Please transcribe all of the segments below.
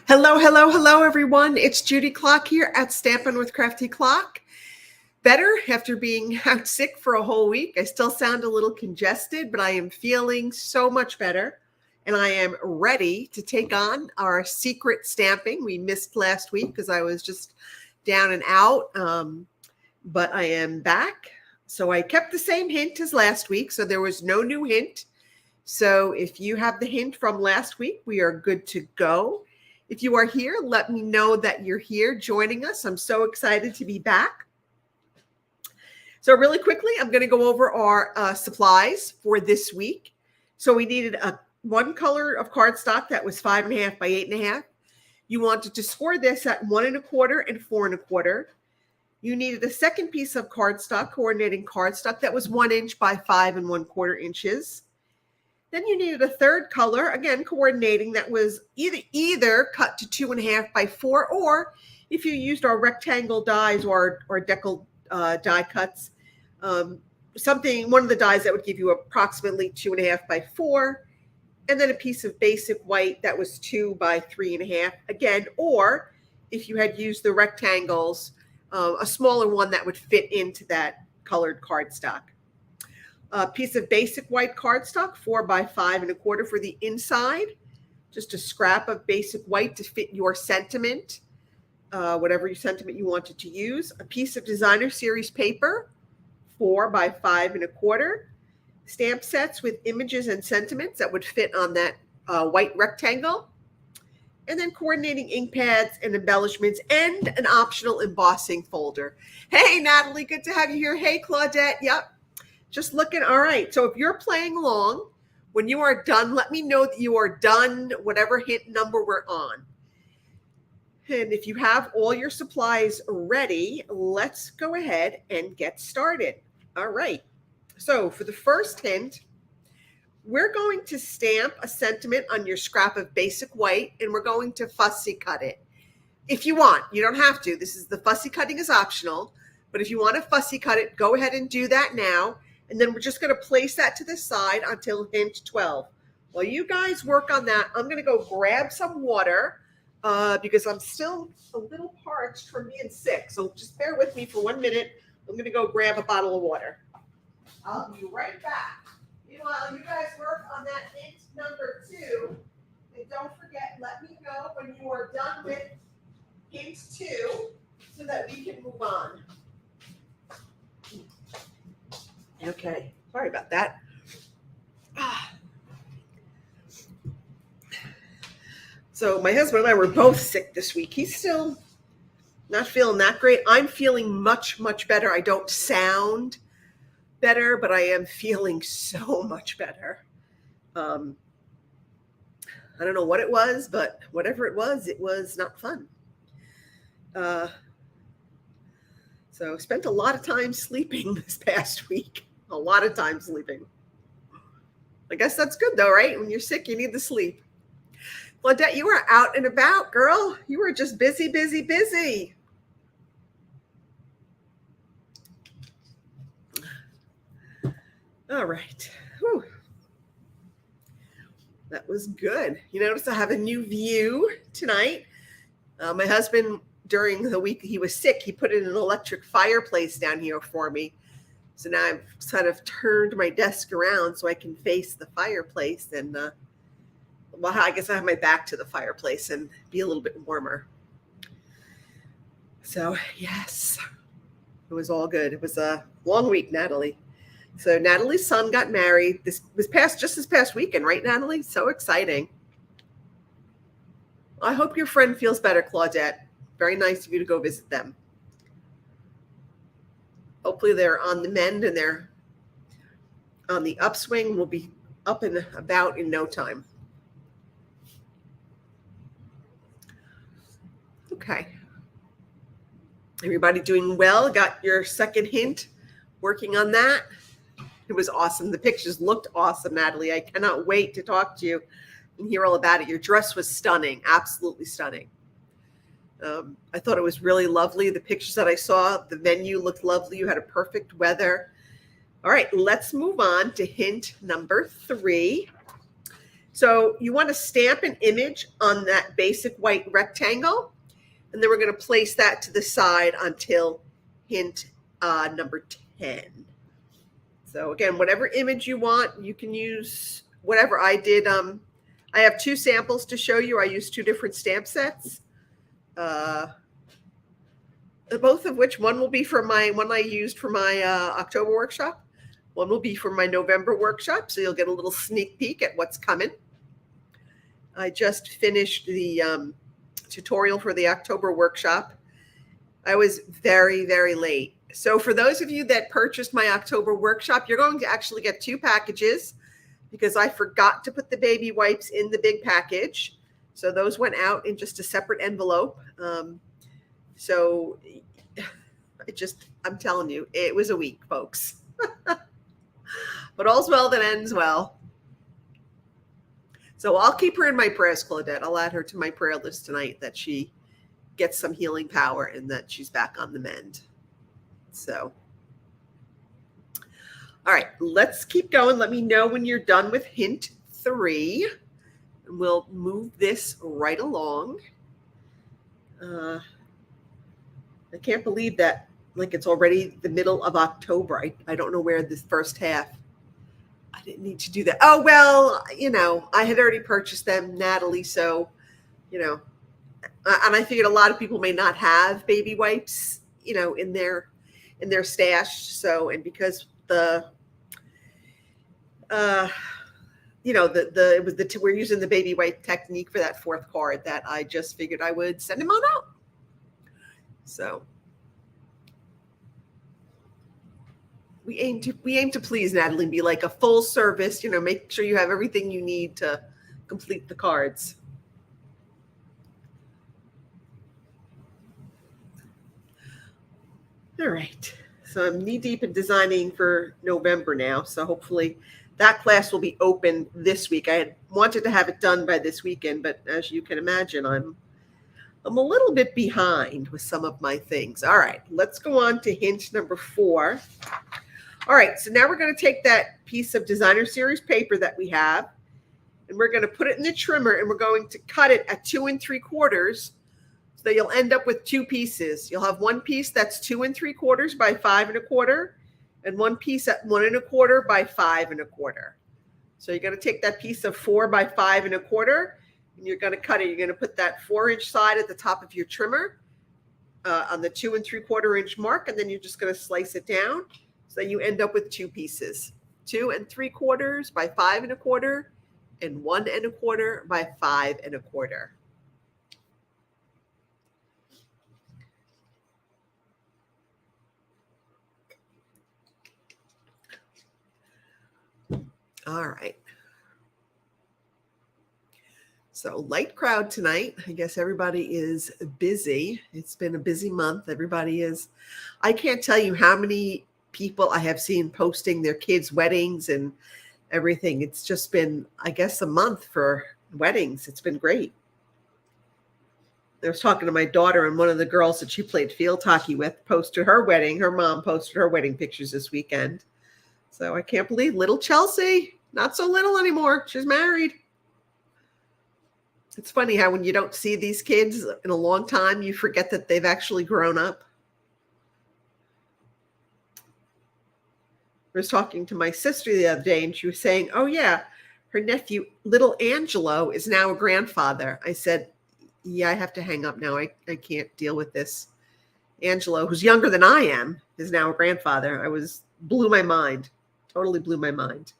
Hello, hello, hello, everyone. It's Judy Clock here at Stampin' with Crafty Clock. Better after being out sick for a whole week. I still sound a little congested, but I am feeling so much better. And I am ready to take on our secret stamping. We missed last week because I was just down and out, but I am back. So I kept the same hint as last week, so there was no new hint. So if you have the hint from last week, we are good to go. If you are here, let me know that you're here joining us. I'm so excited to be back. So really quickly, I'm going to go over our supplies for this week. So we needed one color of cardstock that was 5.5 by 8.5. You wanted to score this at 1 1/4 and 4 1/4. You needed a second piece of cardstock, coordinating cardstock that was 1 inch by 5 1/4 inches. Then you needed a third color, again, coordinating, that was either cut to 2.5 by 4, or if you used our rectangle dies or decal die cuts, one of the dies that would give you approximately 2.5 by 4, and then a piece of basic white that was 2 by 3.5, again, or if you had used the rectangles, a smaller one that would fit into that colored cardstock. A piece of basic white cardstock, 4 by 5 1/4 for the inside. Just a scrap of basic white to fit your sentiment, whatever your sentiment you wanted to use. A piece of designer series paper, 4 by 5 1/4. Stamp sets with images and sentiments that would fit on that white rectangle. And then coordinating ink pads and embellishments, and an optional embossing folder. Hey, Natalie, good to have you here. Hey, Claudette. Yep. Just looking. All right. So if you're playing along, when you are done, let me know that you are done, whatever hint number we're on. And if you have all your supplies ready, let's go ahead and get started. All right. So for the first hint, we're going to stamp a sentiment on your scrap of basic white, and we're going to fussy cut it. If you want, you don't have to. The fussy cutting is optional, but if you want to fussy cut it, go ahead and do that now. And then we're just going to place that to the side until hint 12. While you guys work on that, I'm going to go grab some water because I'm still a little parched from being sick. So just bear with me for 1 minute. I'm going to go grab a bottle of water. I'll be right back. Meanwhile, you guys work on that hint number 2. And don't forget, let me know when you are done with hint 2 so that we can move on. Okay, sorry about that. So my husband and I were both sick this week. He's still not feeling that great. I'm feeling much, much better. I don't sound better, but I am feeling so much better. I don't know what it was, but whatever it was not fun. So spent a lot of time sleeping this past week. A lot of time sleeping. I guess that's good though, right? When you're sick, you need the sleep. Claudette, you were out and about, girl. You were just busy, busy, busy. All right. Whew. That was good. You notice I have a new view tonight. My husband, during the week he was sick, he put in an electric fireplace down here for me. So now I've sort of turned my desk around so I can face the fireplace, and well, I guess I have my back to the fireplace and be a little bit warmer. So yes, it was all good. It was a long week, Natalie. So Natalie's son got married. This past weekend, right, Natalie? So exciting. I hope your friend feels better, Claudette. Very nice of you to go visit them. Hopefully they're on the mend and they're on the upswing. We'll be up and about in no time. Okay. Everybody doing well? Got your second hint? Working on that? It was awesome. The pictures looked awesome, Natalie. I cannot wait to talk to you and hear all about it. Your dress was stunning. Absolutely stunning. I thought it was really lovely. The pictures that I saw, the venue looked lovely. You had a perfect weather. All right, let's move on to hint number 3. So you want to stamp an image on that basic white rectangle, and then we're going to place that to the side until hint number 10. So again, whatever image you want, you can use whatever. I did. I have 2 samples to show you. I used 2 different stamp sets, both of which, one will be for my one I used for my October workshop. One will be for my November workshop, so you'll get a little sneak peek at what's coming. I just finished the tutorial for the October workshop. I was very, very late. So for those of you that purchased my October workshop, you're going to actually get 2 packages because I forgot to put the baby wipes in the big package. So those went out in just a separate envelope. So I'm telling you, it was a week, folks. But all's well that ends well. So I'll keep her in my prayers, Claudette. I'll add her to my prayer list tonight that she gets some healing power and that she's back on the mend. So, all right, let's keep going. Let me know when you're done with hint 3. And we'll move this right along. I can't believe that, like, it's already the middle of October. I don't know where this first half. I didn't need to do that. Oh, well, I had already purchased them, Natalie. So, and I figured a lot of people may not have baby wipes, in their stash. So, and because we're using the baby wipe technique for that 4th card, that I just figured I would send them on out. So we aim to please, Natalie, and be like a full service, make sure you have everything you need to complete the cards. All right. So I'm knee deep in designing for November now. So hopefully that class will be open this week. I had wanted to have it done by this weekend, but as you can imagine, I'm a little bit behind with some of my things. All right, let's go on to hint number 4. All right, so now we're going to take that piece of designer series paper that we have, and we're going to put it in the trimmer, and we're going to cut it at 2 3/4, so that you'll end up with 2 pieces. You'll have one piece that's 2 3/4 by 5 1/4, and one piece at 1 1/4 by 5 1/4. So you're going to take that piece of 4 by 5 1/4, and you're going to cut it. You're going to put that 4-inch side at the top of your trimmer on the 2 3/4 mark, and then you're just going to slice it down so that you end up with 2 pieces, 2 3/4 by 5 1/4, and 1 1/4 by 5 1/4. All right. So light crowd tonight. I guess everybody is busy. It's been a busy month. Everybody is. I can't tell you how many people I have seen posting their kids' weddings and everything. It's just been, I guess, a month for weddings. It's been great. I was talking to my daughter, and one of the girls that she played field hockey with posted her wedding. Her mom posted her wedding pictures this weekend. So I can't believe little Chelsea, not so little anymore. She's married. It's funny how when you don't see these kids in a long time, you forget that they've actually grown up. I was talking to my sister the other day, and she was saying, oh, yeah, her nephew, little Angelo, is now a grandfather. I said, yeah, I have to hang up now. I can't deal with this. Angelo, who's younger than I am, is now a grandfather. Blew my mind. Totally blew my mind.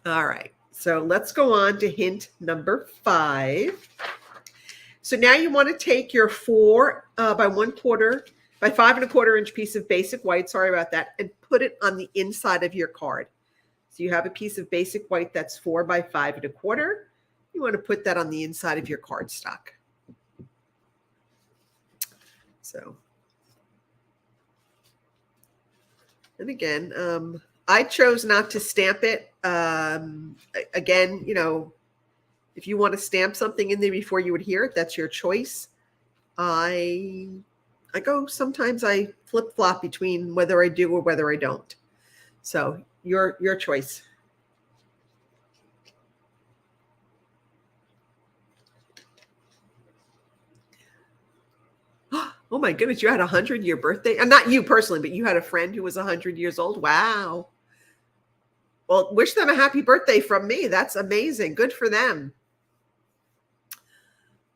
All right. So let's go on to hint number 5. So now you want to take your 4 by 1/4 by 5 1/4 piece of basic white, sorry about that, and put it on the inside of your card. So you have a piece of basic white that's 4 by 5 1/4. You want to put that on the inside of your cardstock. So, and again, I chose not to stamp it. Again, if you want to stamp something in there before you adhere it, that's your choice. Sometimes I flip-flop between whether I do or whether I don't. So your choice. Oh my goodness, you had a 100-year birthday? And not you personally, but you had a friend who was 100 years old. Wow. Well, wish them a happy birthday from me. That's amazing. Good for them.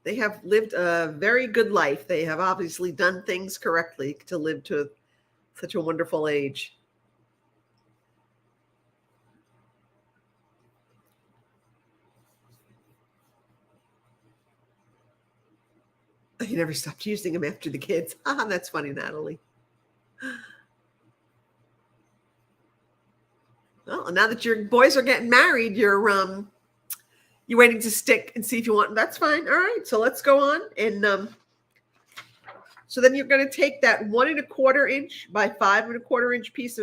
They have lived a very good life. They have obviously done things correctly to live to such a wonderful age. You never stopped using them after the kids. Ah, that's funny, Natalie. Well, now that your boys are getting married, you're waiting to stick and see if you want. That's fine. All right, so let's go on. And so then you're going to take that 1¼ inch by 5¼ inch piece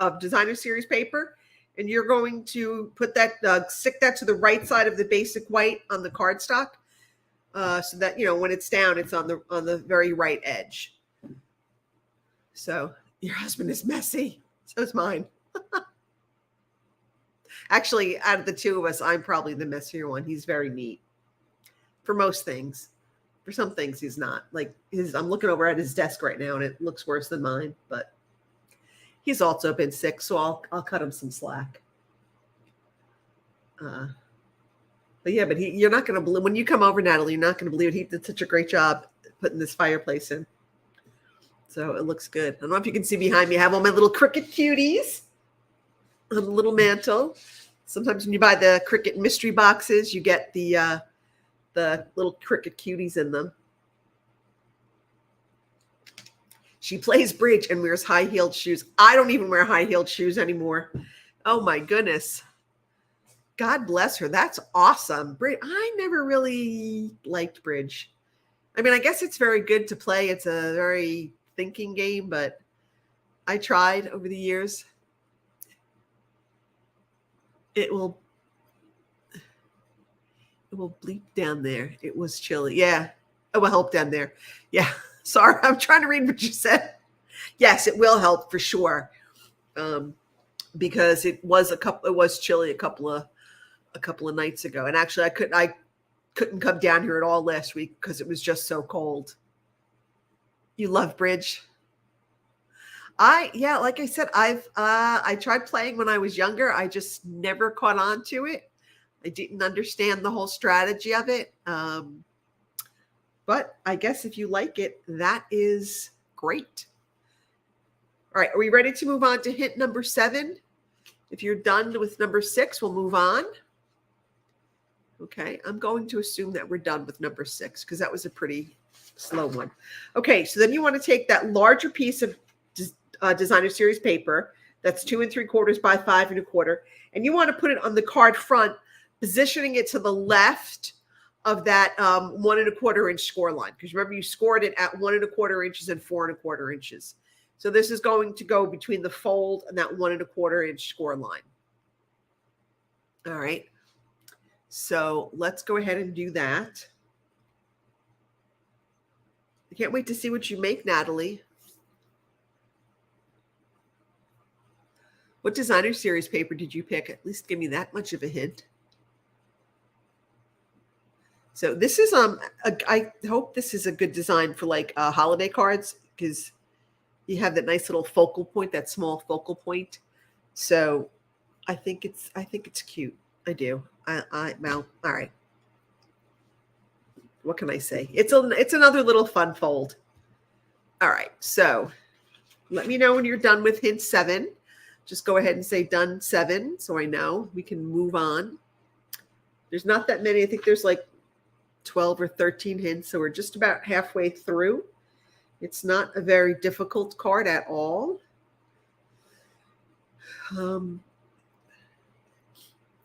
of designer series paper, and you're going to put that stick that to the right side of the basic white on the cardstock, so that when it's down, it's on the very right edge. So your husband is messy. So is mine. Actually, out of the two of us, I'm probably the messier one. He's very neat for most things. For some things, he's not. Like I'm looking over at his desk right now, and it looks worse than mine. But he's also been sick, so I'll cut him some slack. But you're not going to believe when you come over, Natalie. You're not going to believe it. He did such a great job putting this fireplace in. So it looks good. I don't know if you can see behind me. I have all my little Cricut cuties on the little mantle. Sometimes when you buy the Cricut mystery boxes, you get the little Cricut cuties in them. She plays bridge and wears high-heeled shoes. I don't even wear high-heeled shoes anymore. Oh my goodness. God bless her. That's awesome. Bridge. I never really liked bridge. I mean, I guess it's very good to play. It's a very thinking game, but I tried over the years. It will bleep down there. It was chilly. Yeah. It will help down there. Yeah. Sorry. I'm trying to read what you said. Yes, it will help for sure. Because it was chilly a couple of nights ago. And actually I couldn't come down here at all last week because it was just so cold. You love bridge? Like I said, I tried playing when I was younger. I just never caught on to it. I didn't understand the whole strategy of it. But I guess if you like it, that is great. All right. Are we ready to move on to hint number 7? If you're done with number 6, we'll move on. Okay. I'm going to assume that we're done with number 6 because that was a pretty slow one. Okay. So then you want to take that larger piece of designer series paper that's 2 3/4 by 5 1/4, and you want to put it on the card front, positioning it to the left of that 1 1/4 inch score line. Because remember, you scored it at 1 1/4 inches and 4 1/4 inches. So this is going to go between the fold and that 1 1/4 inch score line. All right. So let's go ahead and do that. I can't wait to see what you make, Natalie. What designer series paper did you pick? At least give me that much of a hint. So this is I hope this is a good design for like holiday cards because you have that nice little focal point, that small focal point. So I think it's cute. I do. Well, all right. What can I say? It's another little fun fold. All right. So let me know when you're done with hint 7. Just go ahead and say done 7 so I know we can move on. There's not that many. I think there's like 12 or 13 hints, so we're just about halfway through. It's not a very difficult card at all. I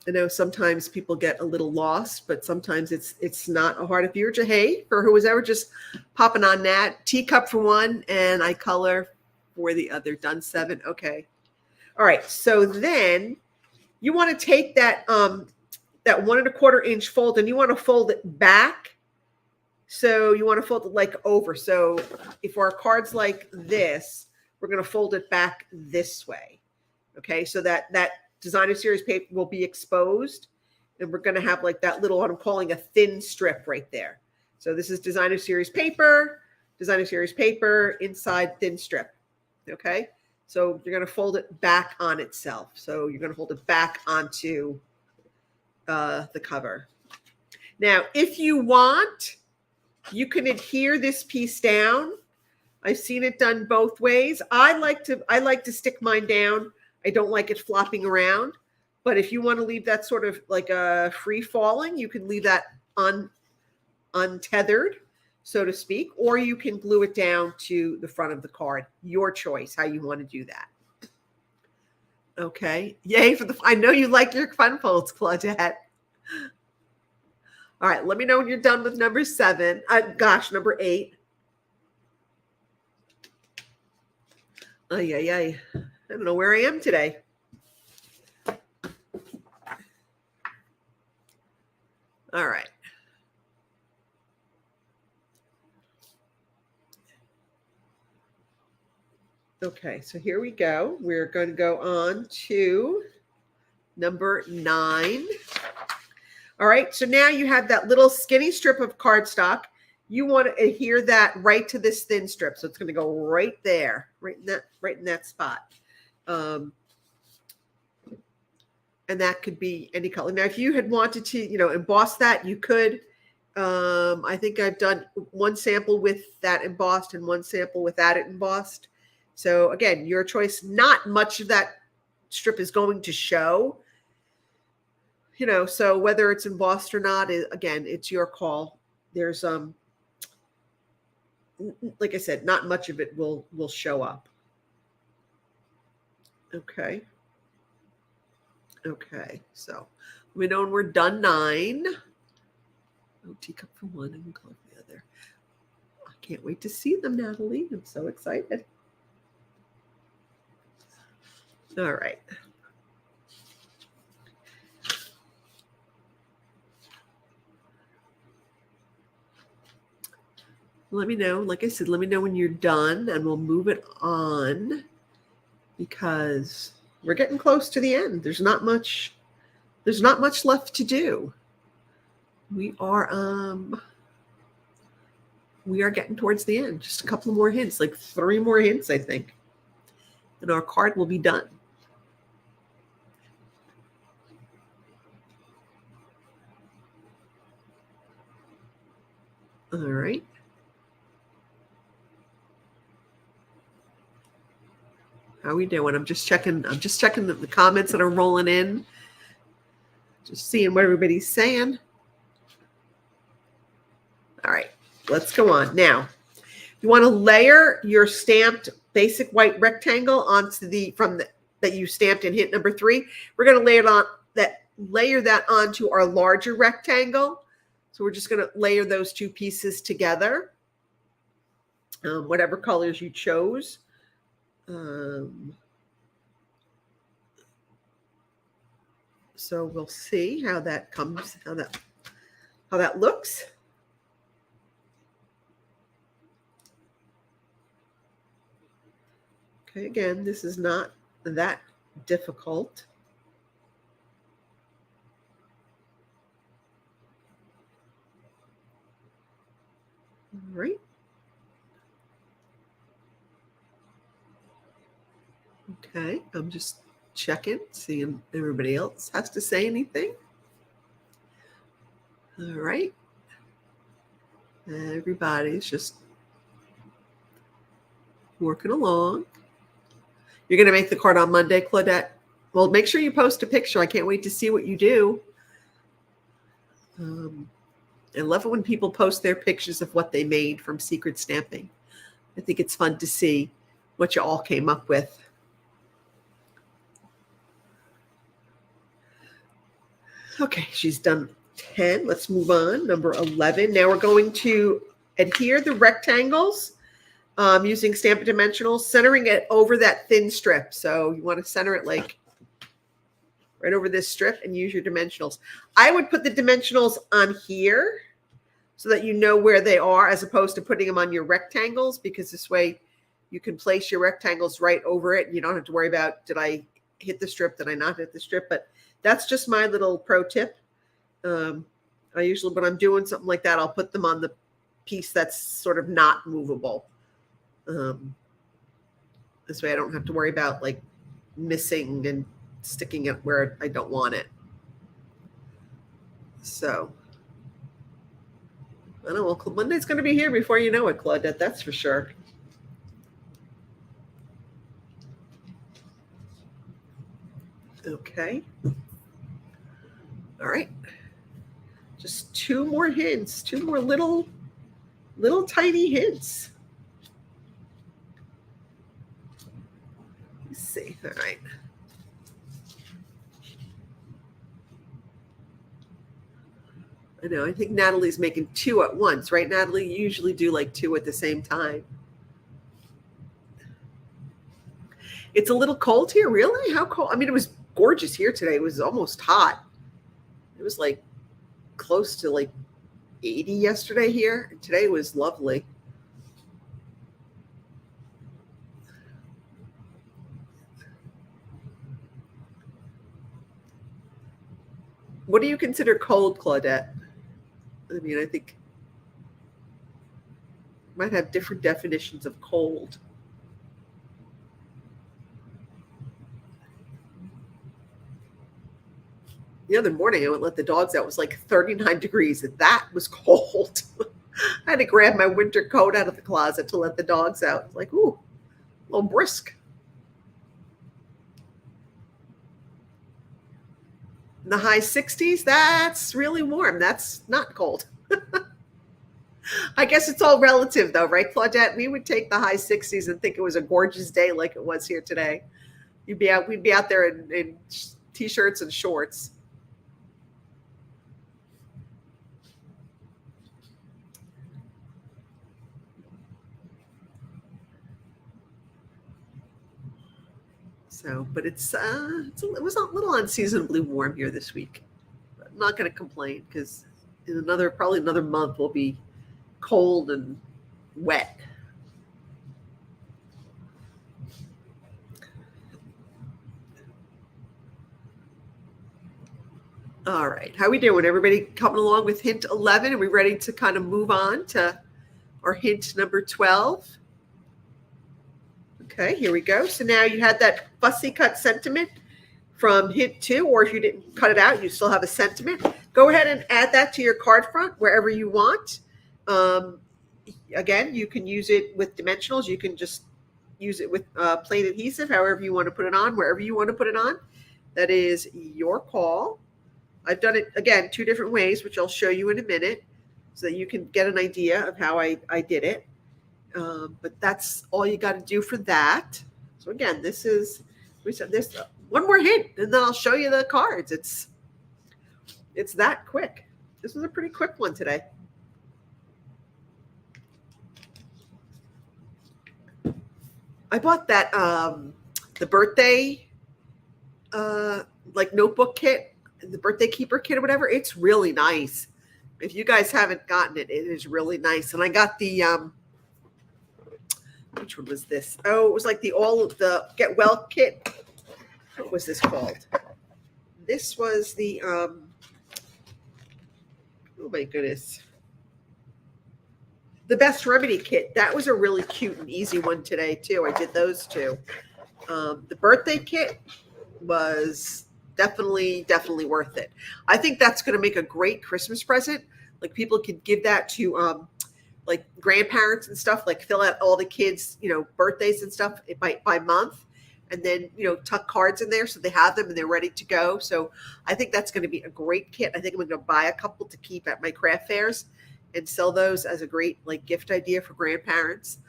know sometimes people get a little lost, but sometimes it's not a hard. If you're hey, for who was ever just popping on that, teacup for one, and I color for the other. Done 7. Okay. All right. So then you want to take that 1 1/4 inch fold and you want to fold it back. So you want to fold it like over. So if our card's like this, we're going to fold it back this way. Okay. So that designer series paper will be exposed and we're going to have like that little, what I'm calling a thin strip right there. So this is designer series paper. designer series paper, inside thin strip. Okay, so you're going to fold it back on itself. So you're going to fold it back onto the cover. Now, if you want, you can adhere this piece down. I've seen it done both ways. I like to stick mine down. I don't like it flopping around. But if you want to leave that sort of like a free falling, you can leave that untethered, so to speak, or you can glue it down to the front of the card. Your choice, how you want to do that. Okay. Yay for I know you like your fun folds, Claudette. All right. Let me know when you're done with number 7. Number 8. I don't know where I am today. All right. Okay, so here we go. We're going to go on to number 9. All right, so now you have that little skinny strip of cardstock. You want to adhere that right to this thin strip. So it's going to go right there, right in that spot. And that could be any color. Now, if you had wanted to, emboss that, you could. I think I've done one sample with that embossed and one sample without it embossed. So again, your choice. Not much of that strip is going to show. So whether it's embossed or not, again, it's your call. There's like I said, not much of it will show up. Okay. Okay, so we know when we're done 9. Oh, teacup for one and color for the other. I can't wait to see them, Natalie. I'm so excited. All right. Let me know. Like I said, let me know when you're done and we'll move it on because we're getting close to the end. There's not much left to do. We are getting towards the end. Just a couple more hints, like 3 more hints, I think. And our card will be done. All right. How are we doing? I'm just checking the comments that are rolling in. Just seeing what everybody's saying. All right, let's go on. Now, you want to layer your stamped basic white rectangle onto that you stamped in hint number 3. We're going to layer that onto our larger rectangle. So we're just going to layer those 2 pieces together. Whatever colors you chose. So we'll see how that comes, how that looks. Okay, again, this is not that difficult. All right. Okay, I'm just checking, seeing if everybody else has to say anything. All right. Everybody's just working along. You're going to make the card on Monday, Claudette? Well, make sure you post a picture. I can't wait to see what you do. I love it when people post their pictures of what they made from Secret Stamping. I think it's fun to see what you all came up with. Okay, she's done 10. Let's move on. Number 11. Now we're going to adhere the rectangles using Stampin' Dimensionals, centering it over that thin strip. So you want to center it like right over this strip and use your dimensionals. I would put the dimensionals on here so that you know where they are as opposed to putting them on your rectangles, because this way you can place your rectangles right over it. You don't have to worry about, did I hit the strip? Did I not hit the strip? But that's just my little pro tip. I usually, when I'm doing something like that, I'll put them on the piece that's sort of not movable. This way I don't have to worry about like missing and sticking it where I don't want it. So I don't know. Well, Monday's going to be here before you know it, Claudette. That's for sure. Okay. All right. Just two more hints, two more little tiny hints. Let's see. All right. I know. I think Natalie's making two at once, right, Natalie? You usually do like two at the same time. It's a little cold here. Really? How cold? I mean, it was gorgeous here today. It was almost hot. It was like close to like 80 yesterday here. And today was lovely. What do you consider cold, Claudette? I mean, I think might have different definitions of cold. The other morning, I went let the dogs out. It was like 39 degrees, and that was cold. I had to grab my winter coat out of the closet to let the dogs out. It's like, ooh, a little brisk. In the high 60s, that's really warm. That's not cold. I guess it's all relative, though, right, Claudette? We would take the high 60s and think it was a gorgeous day like it was here today. We'd be out there in T-shirts and shorts. So, but it was a little unseasonably warm here this week. But I'm not going to complain because in probably another month we'll be cold and wet. All right, how we doing? Everybody coming along with hint 11? Are we ready to kind of move on to our hint number 12? Okay, here we go. So now you had that fussy cut sentiment from hint 2, or if you didn't cut it out, you still have a sentiment. Go ahead and add that to your card front wherever you want. Again, you can use it with dimensionals. You can just use it with plain adhesive, however you want to put it on, wherever you want to put it on. That is your call. I've done it, again, 2 different ways, which I'll show you in a minute so that you can get an idea of how I did it. But that's all you got to do for that. So again, we said this one more hint, and then I'll show you the cards. It's that quick. This was a pretty quick one today. I bought that the birthday like notebook kit, the birthday keeper kit or whatever. It's really nice. If you guys haven't gotten it, it is really nice. And I got the which one was this? Oh, it was like the Get Well kit. What was this called? This was the oh my goodness. The Best Remedy kit. That was a really cute and easy one today too. I did those two. The birthday kit was definitely worth it. I think that's going to make a great Christmas present. Like people could give that to like grandparents and stuff, like fill out all the kids, birthdays and stuff by month, and then, tuck cards in there so they have them and they're ready to go. So I think that's going to be a great kit. I think I'm going to buy a couple to keep at my craft fairs and sell those as a great like gift idea for grandparents.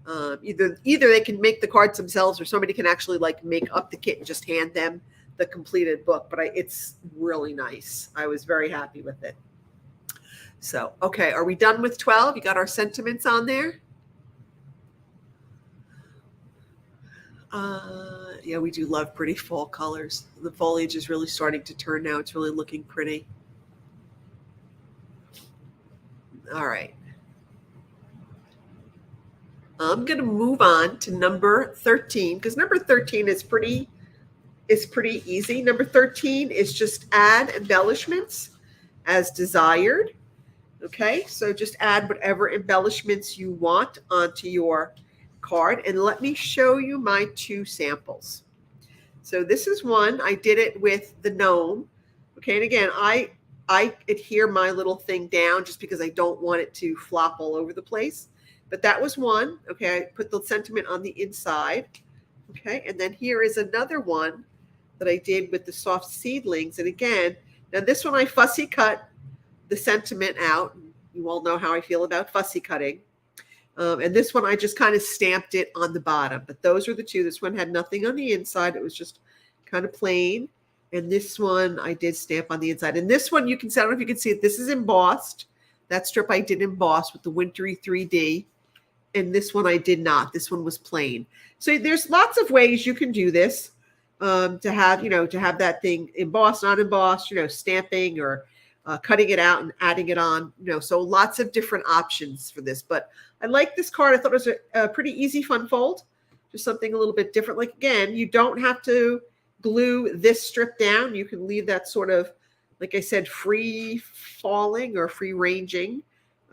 Either they can make the cards themselves, or somebody can actually like make up the kit and just hand them the completed book. But it's really nice. I was very happy with it. So, okay, are we done with 12? You got our sentiments on there? Yeah, we do love pretty fall colors. The foliage is really starting to turn now. It's really looking pretty. All right. I'm going to move on to number 13 because number 13 is pretty easy. Number 13 is just add embellishments as desired. Okay, so just add whatever embellishments you want onto your card. And let me show you my 2 samples. So this is one, I did it with the gnome. Okay, and again, I adhere my little thing down just because I don't want it to flop all over the place. But that was one. Okay, I put the sentiment on the inside. Okay, and then here is another one that I did with the soft seedlings. And again, now this one I fussy cut the sentiment out. You all know how I feel about fussy cutting. And this one I just kind of stamped it on the bottom. But those are the 2. This one had nothing on the inside. It was just kind of plain. And this one I did stamp on the inside. And this one you can see, I don't know if you can see it. This is embossed. That strip I did emboss with the Wintry 3D. And this one I did not. This one was plain. So there's lots of ways you can do this to have that thing embossed, not embossed, stamping or cutting it out and adding it on. So lots of different options for this. But I like this card. I thought it was a pretty easy fun fold. Just something a little bit different. Like, again, you don't have to glue this strip down. You can leave that sort of, like I said, free falling or free ranging.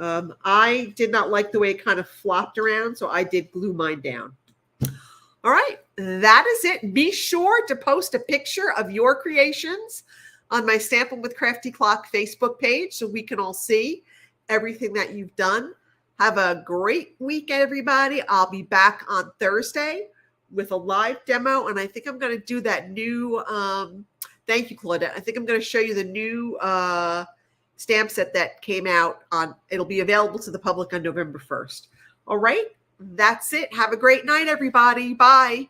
I did not like the way it kind of flopped around, so I did glue mine down. All right, that is it. Be sure to post a picture of your creations on my Stampin' with Crafty Clock Facebook page so we can all see everything that you've done. Have a great week, everybody. I'll be back on Thursday with a live demo, and I think I'm going to do that new thank you, Claudette. I think I'm going to show you the new stamp set that came out on. It'll be available to the public on November 1st. All right, that's it. Have a great night, everybody. Bye.